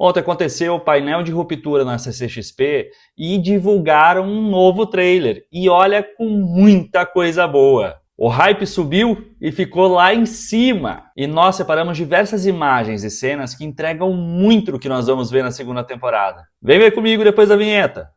Ontem aconteceu o painel de ruptura na CCXP e divulgaram um novo trailer. E olha, com muita coisa boa. O hype subiu e ficou lá em cima. E nós separamos diversas imagens e cenas que entregam muito do que nós vamos ver na segunda temporada. Vem ver comigo depois da vinheta.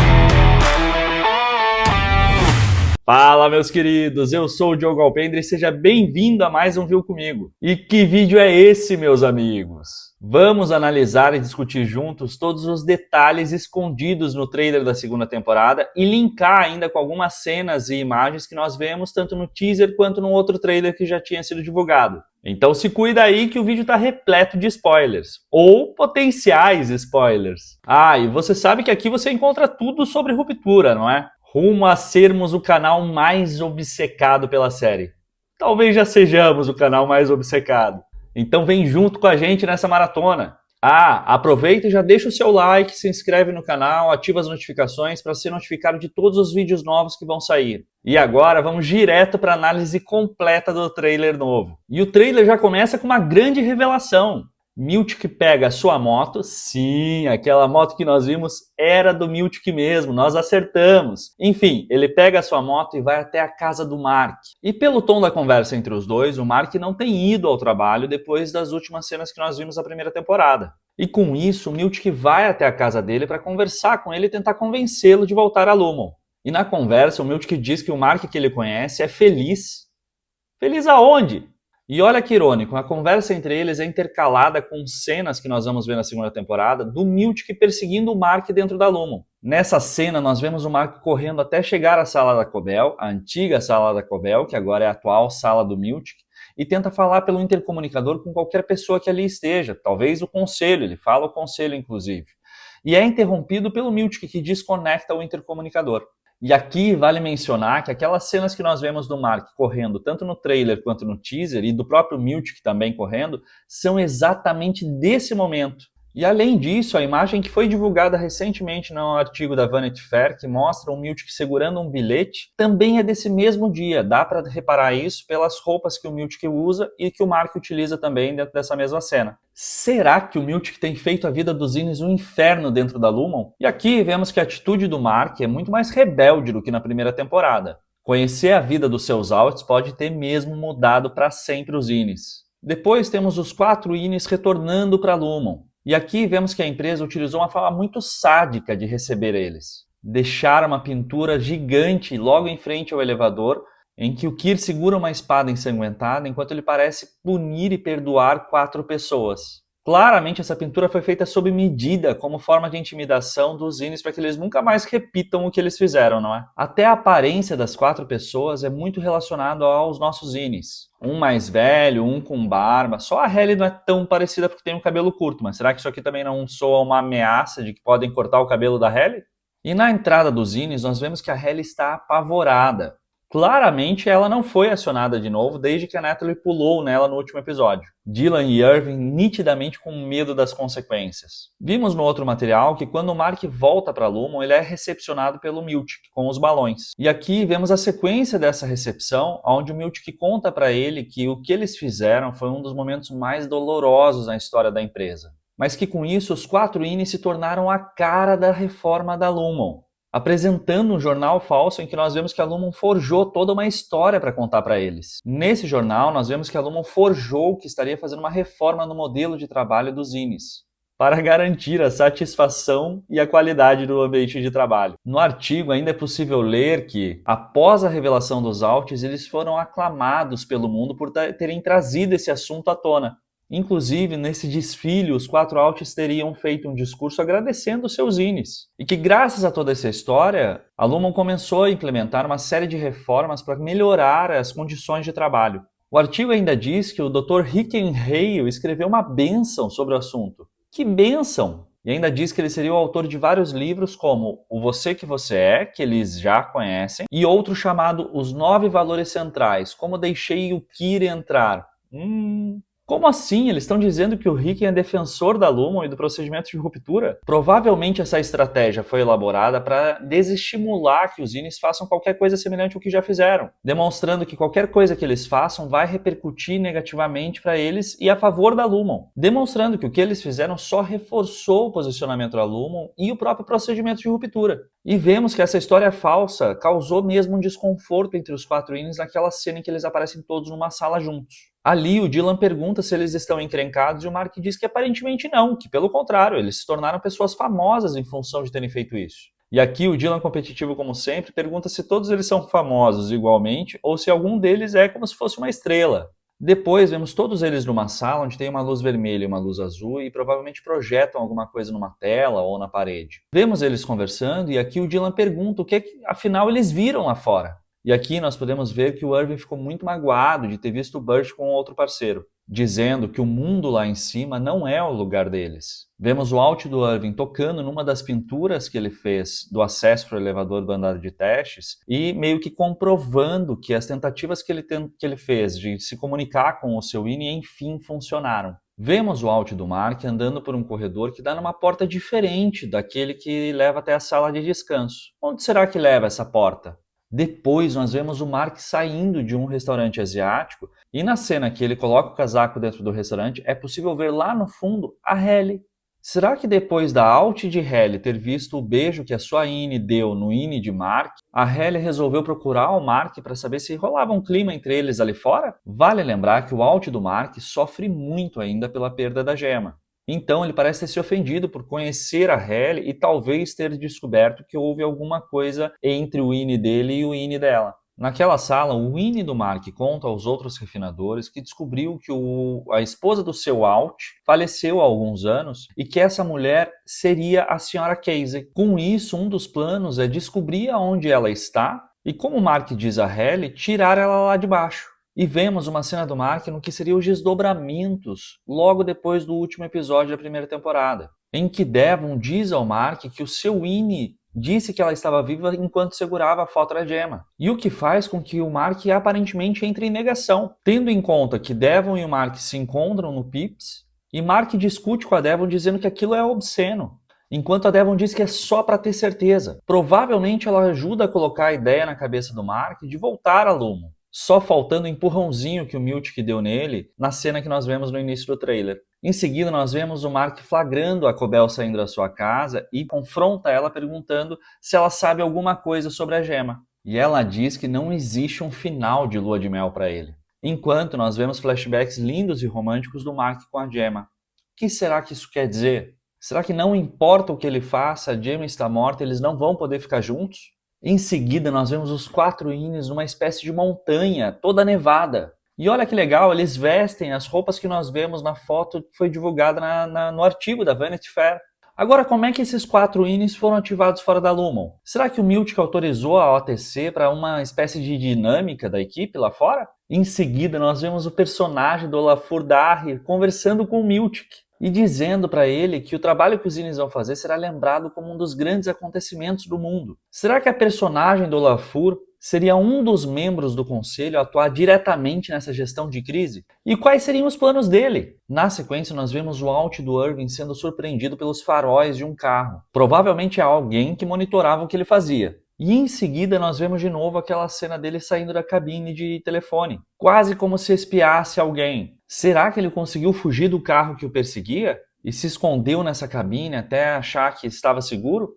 Fala, meus queridos, eu sou o Diogo Alpendre e seja bem-vindo a mais um Viu Comigo. E que vídeo é esse, meus amigos? Vamos analisar e discutir juntos todos os detalhes escondidos no trailer da segunda temporada e linkar ainda com algumas cenas e imagens que nós vemos tanto no teaser quanto no outro trailer que já tinha sido divulgado. Então se cuida aí que o vídeo está repleto de spoilers, ou potenciais spoilers. E você sabe que aqui você encontra tudo sobre ruptura, não é? Rumo a sermos o canal mais obcecado pela série. Talvez já sejamos o canal mais obcecado. Então vem junto com a gente nessa maratona. Aproveita e já deixa o seu like, se inscreve no canal, ativa as notificações para ser notificado de todos os vídeos novos que vão sair. E agora vamos direto para a análise completa do trailer novo. E o trailer já começa com uma grande revelação. Miltic pega a sua moto, sim, aquela moto que nós vimos era do Miltic mesmo, nós acertamos. Enfim, ele pega a sua moto e vai até a casa do Mark. E pelo tom da conversa entre os dois, o Mark não tem ido ao trabalho depois das últimas cenas que nós vimos na primeira temporada. E com isso, o Miltic vai até a casa dele para conversar com ele e tentar convencê-lo de voltar a Lumon. E na conversa, o Miltic diz que o Mark que ele conhece é feliz. Feliz aonde? E olha que irônico, a conversa entre eles é intercalada com cenas que nós vamos ver na segunda temporada do Miltic perseguindo o Mark dentro da Lumon. Nessa cena nós vemos o Mark correndo até chegar à sala da Cobell, a antiga sala da Cobell, que agora é a atual sala do Miltic, e tenta falar pelo intercomunicador com qualquer pessoa que ali esteja, talvez o conselho, ele fala o conselho inclusive. E é interrompido pelo Miltic que desconecta o intercomunicador. E aqui vale mencionar que aquelas cenas que nós vemos do Mark correndo, tanto no trailer quanto no teaser, e do próprio Miltic também correndo, são exatamente desse momento. E além disso, a imagem que foi divulgada recentemente no artigo da Vanity Fair, que mostra o Miltic segurando um bilhete, também é desse mesmo dia. Dá para reparar isso pelas roupas que o Miltic usa e que o Mark utiliza também dentro dessa mesma cena. Será que o Miltic tem feito a vida dos Zines um inferno dentro da Lumon? E aqui vemos que a atitude do Mark é muito mais rebelde do que na primeira temporada. Conhecer a vida dos seus Alts pode ter mesmo mudado para sempre os Zines. Depois temos os 4 Zines retornando para Lumon. E aqui vemos que a empresa utilizou uma forma muito sádica de receber eles. Deixaram uma pintura gigante logo em frente ao elevador, em que o Kir segura uma espada ensanguentada enquanto ele parece punir e perdoar 4 pessoas. Claramente essa pintura foi feita sob medida, como forma de intimidação dos Zines para que eles nunca mais repitam o que eles fizeram, não é? Até a aparência das 4 pessoas é muito relacionada aos nossos Zines. Um mais velho, um com barba. Só a Halle não é tão parecida porque tem um cabelo curto, mas será que isso aqui também não soa uma ameaça de que podem cortar o cabelo da Halle? E na entrada dos Zines nós vemos que a Halle está apavorada. Claramente ela não foi acionada de novo desde que a Natalie pulou nela no último episódio. Dylan e Irving nitidamente com medo das consequências. Vimos no outro material que quando o Mark volta para Lumon, ele é recepcionado pelo Miltic com os balões. E aqui vemos a sequência dessa recepção, onde o Miltic conta para ele que o que eles fizeram foi um dos momentos mais dolorosos na história da empresa. Mas que com isso os 4 Zines se tornaram a cara da reforma da Lumon, apresentando um jornal falso em que nós vemos que a Lumon forjou toda uma história para contar para eles. Nesse jornal, nós vemos que a Lumon forjou que estaria fazendo uma reforma no modelo de trabalho dos Zines, para garantir a satisfação e a qualidade do ambiente de trabalho. No artigo ainda é possível ler que, após a revelação dos Alts, eles foram aclamados pelo mundo por terem trazido esse assunto à tona. Inclusive, nesse desfile, os 4 Alts teriam feito um discurso agradecendo os seus Zines. E que graças a toda essa história, a Lumon começou a implementar uma série de reformas para melhorar as condições de trabalho. O artigo ainda diz que o Dr. Hickenhale escreveu uma bênção sobre o assunto. Que bênção! E ainda diz que ele seria o autor de vários livros como O Você Que Você É, que eles já conhecem, e outro chamado Os 9 Valores Centrais, Como Deixei o Kir Entrar. Como assim? Eles estão dizendo que o Riken é defensor da Lumon e do procedimento de ruptura? Provavelmente essa estratégia foi elaborada para desestimular que os Inis façam qualquer coisa semelhante ao que já fizeram, demonstrando que qualquer coisa que eles façam vai repercutir negativamente para eles e a favor da Lumon, demonstrando que o que eles fizeram só reforçou o posicionamento da Lumon e o próprio procedimento de ruptura. E vemos que essa história falsa causou mesmo um desconforto entre os 4 Inis naquela cena em que eles aparecem todos numa sala juntos. Ali, o Dylan pergunta se eles estão encrencados e o Mark diz que aparentemente não, que pelo contrário, eles se tornaram pessoas famosas em função de terem feito isso. E aqui o Dylan, competitivo como sempre, pergunta se todos eles são famosos igualmente ou se algum deles é como se fosse uma estrela. Depois vemos todos eles numa sala onde tem uma luz vermelha e uma luz azul e provavelmente projetam alguma coisa numa tela ou na parede. Vemos eles conversando e aqui o Dylan pergunta o que afinal eles viram lá fora. E aqui nós podemos ver que o Irving ficou muito magoado de ter visto o Burt com outro parceiro, dizendo que o mundo lá em cima não é o lugar deles. Vemos o Alt do Irving tocando numa das pinturas que ele fez do acesso para o elevador do andar de testes e meio que comprovando que as tentativas que ele fez de se comunicar com o seu INI enfim funcionaram. Vemos o Alt do Mark andando por um corredor que dá numa porta diferente daquele que leva até a sala de descanso. Onde será que leva essa porta? Depois nós vemos o Mark saindo de um restaurante asiático e na cena que ele coloca o casaco dentro do restaurante é possível ver lá no fundo a Halle. Será que depois da Alt de Halle ter visto o beijo que a sua Innie deu no Innie de Mark, a Halle resolveu procurar o Mark para saber se rolava um clima entre eles ali fora? Vale lembrar que o Alt do Mark sofre muito ainda pela perda da gema. Então ele parece ter se ofendido por conhecer a Halle e talvez ter descoberto que houve alguma coisa entre o INI dele e o INI dela. Naquela sala, o INI do Mark conta aos outros refinadores que descobriu que a esposa do seu Alt faleceu há alguns anos e que essa mulher seria a Sra. Casey. Com isso, um dos planos é descobrir aonde ela está e, como o Mark diz a Halle, tirar ela lá de baixo. E vemos uma cena do Mark no que seriam os desdobramentos logo depois do último episódio da primeira temporada, em que Devon diz ao Mark que o seu INI disse que ela estava viva enquanto segurava a foto da gema, e o que faz com que o Mark aparentemente entre em negação, tendo em conta que Devon e o Mark se encontram no Pips, e Mark discute com a Devon dizendo que aquilo é obsceno, enquanto a Devon diz que é só para ter certeza. Provavelmente ela ajuda a colocar a ideia na cabeça do Mark de voltar a Lumon, só faltando o empurrãozinho que o Miltic deu nele na cena que nós vemos no início do trailer. Em seguida, nós vemos o Mark flagrando a Cobel saindo da sua casa e confronta ela perguntando se ela sabe alguma coisa sobre a gema. E ela diz que não existe um final de lua de mel para ele. Enquanto nós vemos flashbacks lindos e românticos do Mark com a gema. O que será que isso quer dizer? Será que não importa o que ele faça, a gema está morta e eles não vão poder ficar juntos? Em seguida, nós vemos os 4 Inis numa espécie de montanha, toda nevada. E olha que legal, eles vestem as roupas que nós vemos na foto que foi divulgada no artigo da Vanity Fair. Agora, como é que esses 4 Inis foram ativados fora da Lumon? Será que o Miltic autorizou a OTC para uma espécie de dinâmica da equipe lá fora? Em seguida, nós vemos o personagem do Olafur Darri conversando com o Miltic e dizendo para ele que o trabalho que os Inis vão fazer será lembrado como um dos grandes acontecimentos do mundo. Será que a personagem do Olafur seria um dos membros do conselho a atuar diretamente nessa gestão de crise? E quais seriam os planos dele? Na sequência, nós vemos o Alt do Irving sendo surpreendido pelos faróis de um carro. Provavelmente é alguém que monitorava o que ele fazia. E em seguida nós vemos de novo aquela cena dele saindo da cabine de telefone, quase como se espiasse alguém. Será que ele conseguiu fugir do carro que o perseguia e se escondeu nessa cabine até achar que estava seguro?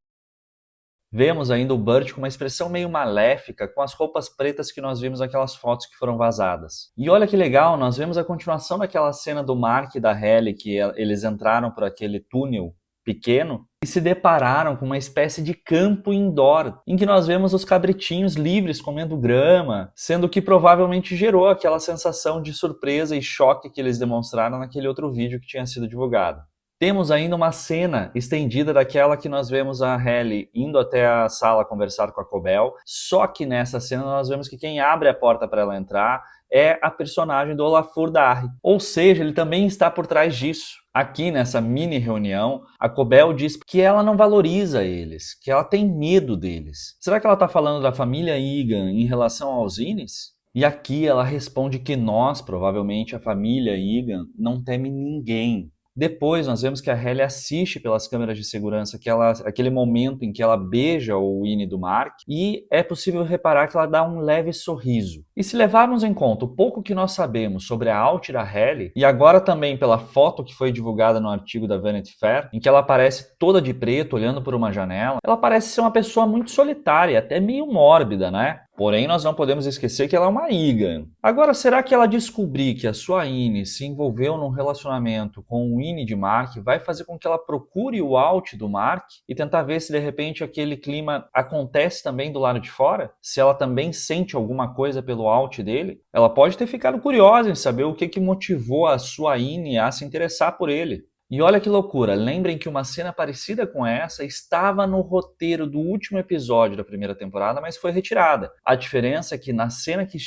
Vemos ainda o Burt com uma expressão meio maléfica com as roupas pretas que nós vimos naquelas fotos que foram vazadas. E olha que legal, nós vemos a continuação daquela cena do Mark e da Halle que eles entraram por aquele túnel pequeno e se depararam com uma espécie de campo indoor, em que nós vemos os cabritinhos livres comendo grama, sendo o que provavelmente gerou aquela sensação de surpresa e choque que eles demonstraram naquele outro vídeo que tinha sido divulgado. Temos ainda uma cena estendida daquela que nós vemos a Halle indo até a sala conversar com a Cobel, só que nessa cena nós vemos que quem abre a porta para ela entrar é a personagem do Olafur Darri, ou seja, ele também está por trás disso. Aqui nessa mini reunião, a Cobel diz que ela não valoriza eles, que ela tem medo deles. Será que ela está falando da família Egan em relação aos Inis? E aqui ela responde que nós, provavelmente a família Egan, não teme ninguém. Depois nós vemos que a Halle assiste pelas câmeras de segurança aquele momento em que ela beija o Winnie do Mark e é possível reparar que ela dá um leve sorriso. E se levarmos em conta o pouco que nós sabemos sobre a Alt da Halle, e agora também pela foto que foi divulgada no artigo da Vanity Fair, em que ela aparece toda de preto olhando por uma janela, ela parece ser uma pessoa muito solitária, até meio mórbida, né? Porém, nós não podemos esquecer que ela é uma Egan. Agora, será que ela descobrir que a sua Innie se envolveu num relacionamento com o Winnie de Mark vai fazer com que ela procure o Alt do Mark e tentar ver se de repente aquele clima acontece também do lado de fora? Se ela também sente alguma coisa pelo Alt dele? Ela pode ter ficado curiosa em saber o que motivou a sua Innie a se interessar por ele. E olha que loucura, lembrem que uma cena parecida com essa estava no roteiro do último episódio da primeira temporada, mas foi retirada. A diferença é que na cena que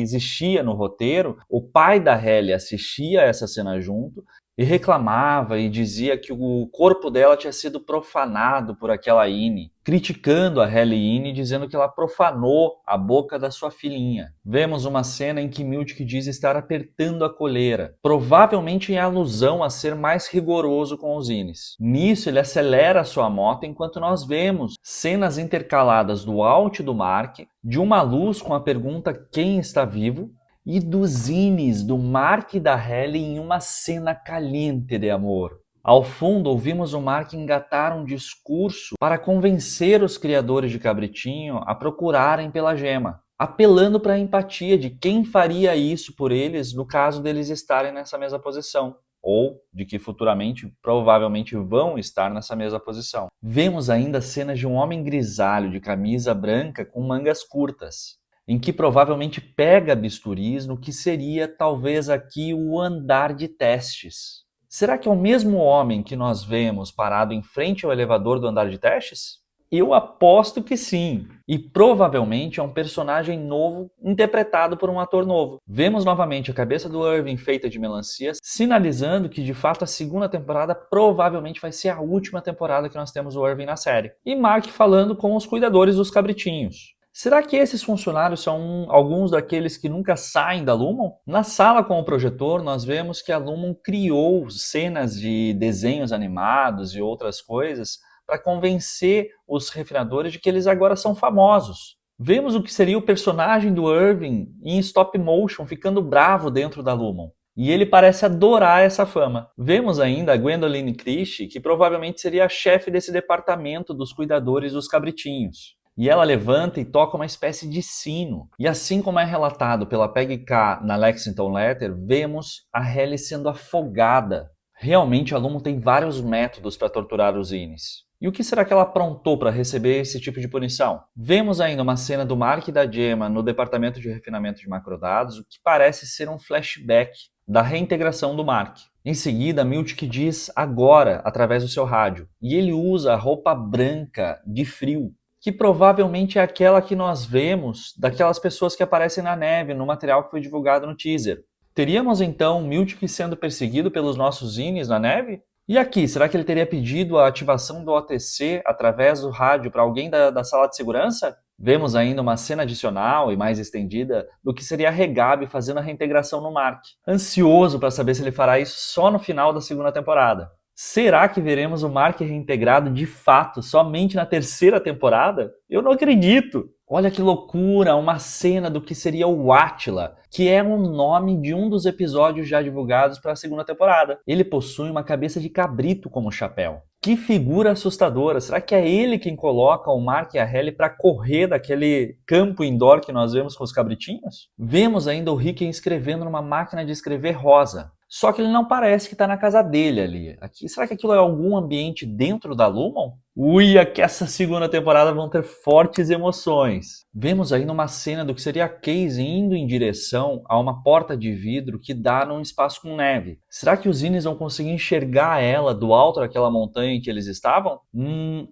existia no roteiro, o pai da Halle assistia essa cena junto e reclamava e dizia que o corpo dela tinha sido profanado por aquela Innie, criticando a Halle Innie, dizendo que ela profanou a boca da sua filhinha. Vemos uma cena em que Miltic diz estar apertando a coleira, provavelmente em alusão a ser mais rigoroso com os Innies. Nisso ele acelera a sua moto enquanto nós vemos cenas intercaladas do Alt do Mark, de uma luz com a pergunta quem está vivo, e dos Innies do Mark e da Halle em uma cena caliente de amor. Ao fundo, ouvimos o Mark engatar um discurso para convencer os criadores de Cabritinho a procurarem pela gema, apelando para a empatia de quem faria isso por eles no caso deles estarem nessa mesma posição, ou de que futuramente provavelmente vão estar nessa mesma posição. Vemos ainda cenas de um homem grisalho de camisa branca com mangas curtas, em que provavelmente pega bisturis no que seria talvez aqui o andar de testes. Será que é o mesmo homem que nós vemos parado em frente ao elevador do andar de testes? Eu aposto que sim. E provavelmente é um personagem novo interpretado por um ator novo. Vemos novamente a cabeça do Irving feita de melancia, sinalizando que de fato a segunda temporada provavelmente vai ser a última temporada que nós temos o Irving na série. E Mark falando com os cuidadores dos cabritinhos. Será que esses funcionários são alguns daqueles que nunca saem da Lumon? Na sala com o projetor, nós vemos que a Lumon criou cenas de desenhos animados e outras coisas para convencer os refinadores de que eles agora são famosos. Vemos o que seria o personagem do Irving em stop motion ficando bravo dentro da Lumon. E ele parece adorar essa fama. Vemos ainda a Gwendoline Christie, que provavelmente seria a chefe desse departamento dos cuidadores dos cabritinhos. E ela levanta e toca uma espécie de sino. E assim como é relatado pela Peggy K na Lexington Letter, vemos a Halle sendo afogada. Realmente a Lumon tem vários métodos para torturar os Innies. E o que será que ela aprontou para receber esse tipo de punição? Vemos ainda uma cena do Mark e da Gemma no departamento de refinamento de macrodados, o que parece ser um flashback da reintegração do Mark. Em seguida, Miltic diz agora, através do seu rádio, e ele usa a roupa branca de frio, que provavelmente é aquela que nós vemos daquelas pessoas que aparecem na neve no material que foi divulgado no teaser. Teríamos então Miltic sendo perseguido pelos nossos Innies na neve? E aqui, será que ele teria pedido a ativação do OTC através do rádio para alguém da sala de segurança? Vemos ainda uma cena adicional e mais estendida do que seria a Regabi fazendo a reintegração no Mark. Ansioso para saber se ele fará isso só no final da segunda temporada. Será que veremos o Mark reintegrado de fato somente na terceira temporada? Eu não acredito! Olha que loucura, uma cena do que seria o Átila, que é o nome de um dos episódios já divulgados para a segunda temporada. Ele possui uma cabeça de cabrito como chapéu. Que figura assustadora! Será que é ele quem coloca o Mark e a Halle para correr daquele campo indoor que nós vemos com os cabritinhos? Vemos ainda o Rick escrevendo numa máquina de escrever rosa. Só que ele não parece que está na casa dele ali. Será que aquilo é algum ambiente dentro da Lumon? Uia, que essa segunda temporada vão ter fortes emoções. Vemos ainda uma cena do que seria a Casey indo em direção a uma porta de vidro que dá num espaço com neve. Será que os Innies vão conseguir enxergar ela do alto daquela montanha em que eles estavam?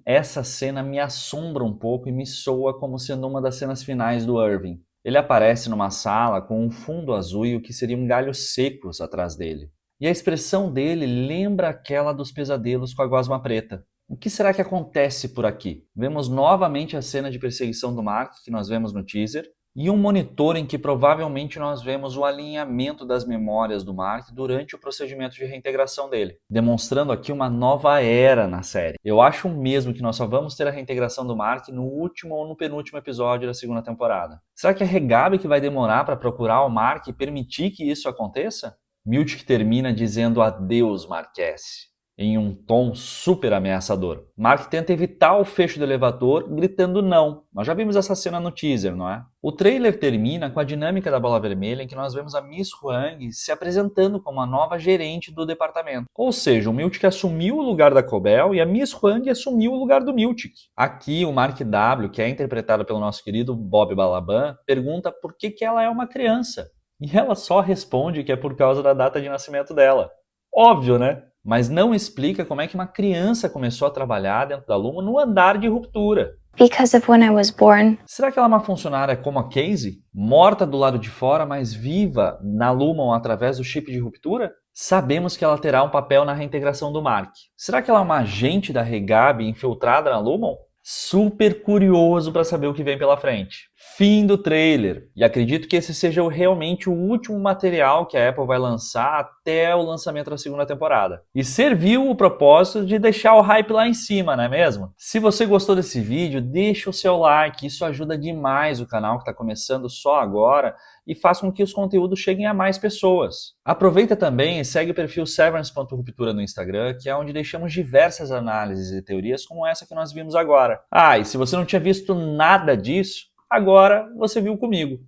Essa cena me assombra um pouco e me soa como sendo uma das cenas finais do Irving. Ele aparece numa sala com um fundo azul e o que seriam galhos secos atrás dele. E a expressão dele lembra aquela dos pesadelos com a gosma preta. O que será que acontece por aqui? Vemos novamente a cena de perseguição do Mark que nós vemos no teaser. E um monitor em que provavelmente nós vemos o alinhamento das memórias do Mark durante o procedimento de reintegração dele, demonstrando aqui uma nova era na série. Eu acho mesmo que nós só vamos ter a reintegração do Mark no último ou no penúltimo episódio da segunda temporada. Será que é Regabi que vai demorar para procurar o Mark e permitir que isso aconteça? Miltic termina dizendo adeus, Marquesse, em um tom super ameaçador. Mark tenta evitar o fecho do elevador, gritando não. Nós já vimos essa cena no teaser, não é? O trailer termina com a dinâmica da Bola Vermelha, em que nós vemos a Miss Huang se apresentando como a nova gerente do departamento. Ou seja, o Miltic assumiu o lugar da Cobel e a Miss Huang assumiu o lugar do Miltic. Aqui, o Mark W, que é interpretado pelo nosso querido Bob Balaban, pergunta por que ela é uma criança. E ela só responde que é por causa da data de nascimento dela. Óbvio, né? Mas não explica como é que uma criança começou a trabalhar dentro da Lumon no andar de ruptura. Because of when I was born. Será que ela é uma funcionária como a Casey? Morta do lado de fora, mas viva na Lumon através do chip de ruptura? Sabemos que ela terá um papel na reintegração do Mark. Será que ela é uma agente da Regabi infiltrada na Lumon? Super curioso para saber o que vem pela frente. Fim do trailer. E acredito que esse seja realmente o último material que a Apple vai lançar até o lançamento da segunda temporada. E serviu o propósito de deixar o hype lá em cima, não é mesmo? Se você gostou desse vídeo, deixa o seu like, isso ajuda demais o canal que está começando só agora e faz com que os conteúdos cheguem a mais pessoas. Aproveita também e segue o perfil severance.ruptura no Instagram, que é onde deixamos diversas análises e teorias como essa que nós vimos agora. Ah, e se você não tinha visto nada disso, agora você viu comigo.